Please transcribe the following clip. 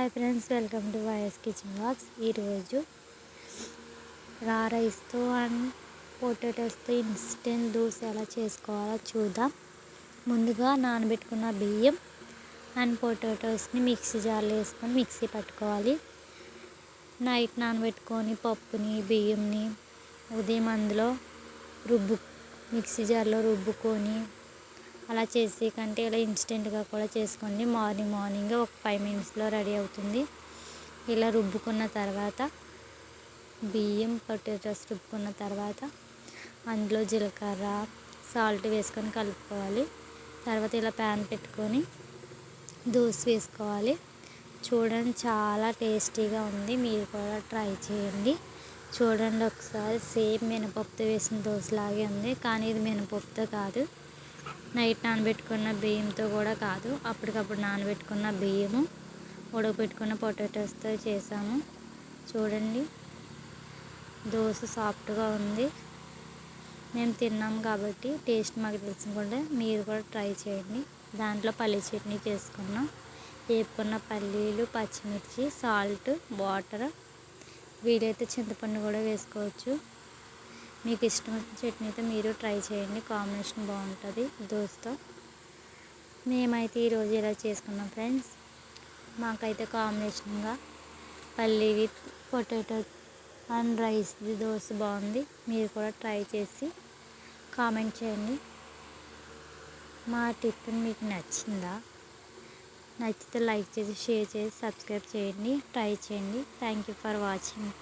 Hi friends, welcome to YS kitchen box. ఈరోజు రైస్తో and పొటాటోస్తో instant dosa ఎలా చేసుకోవాలో చూద్దాం. ముందుగా నానబెట్టుకున్న బియ్యం అండ్ పొటాటోస్ని మిక్సీ జార్లో వేసుకొని మిక్సీ పట్టుకోవాలి. నైట్ నానబెట్టుకొని పప్పుని బియ్యంని ఉదయం అందులో మిక్సీ జార్లో రుబ్బుకొని అలా చేసే కంటే ఇలా ఇన్స్టెంట్గా కూడా చేసుకోండి. మార్నింగ్ ఒక 5 మినిట్స్లో రెడీ అవుతుంది. ఇలా రుబ్బుకున్న తర్వాత బియ్యం పొటాటోస్ రుబ్బుకున్న తర్వాత అందులో జీలకర్ర సాల్ట్ వేసుకొని కలుపుకోవాలి. తర్వాత ఇలా ప్యాన్ పెట్టుకొని దోశ వేసుకోవాలి. చూడండి, చాలా టేస్టీగా ఉంది. మీరు కూడా ట్రై చేయండి. చూడండి ఒకసారి, సేమ్ మినపప్పుతో వేసిన దోశలాగే ఉంది, కానీ ఇది మినపప్పుతో కాదు, నైట్ నానబెట్టుకున్న బియ్యంతో కూడా కాదు, అప్పటికప్పుడు నానబెట్టుకున్న బియ్యము ఉడకబెట్టుకున్న పొటాటోస్తో చేసాము. చూడండి, దోశ సాఫ్ట్గా ఉంది. మేము తిన్నాము కాబట్టి టేస్ట్ మాకు తెలుసుకుంటే మీరు కూడా ట్రై చేయండి. దాంట్లో పల్లీ చట్నీ చేసుకున్నాం. వేపుకున్న పల్లీలు, పచ్చిమిర్చి, సాల్ట్, వాటర్, వీలైతే చింతపండు కూడా వేసుకోవచ్చు. మీకు ఇష్టం వచ్చిన చట్నీతో మీరు ట్రై చేయండి. కాంబినేషన్ బాగుంటుంది దోశతో. మేమైతే ఈరోజు ఇలా చేసుకున్నాం ఫ్రెండ్స్. మాకైతే కాంబినేషన్గా పల్లీ విత్ పొటాటో అండ్ రైస్ది దోశ బాగుంది. మీరు కూడా ట్రై చేసి కామెంట్ చేయండి. మా టిఫిన్ మీకు నచ్చిందా? నచ్చితే లైక్ చేసి, షేర్ చేసి, సబ్స్క్రైబ్ చేయండి. ట్రై చేయండి. Thank you for watching.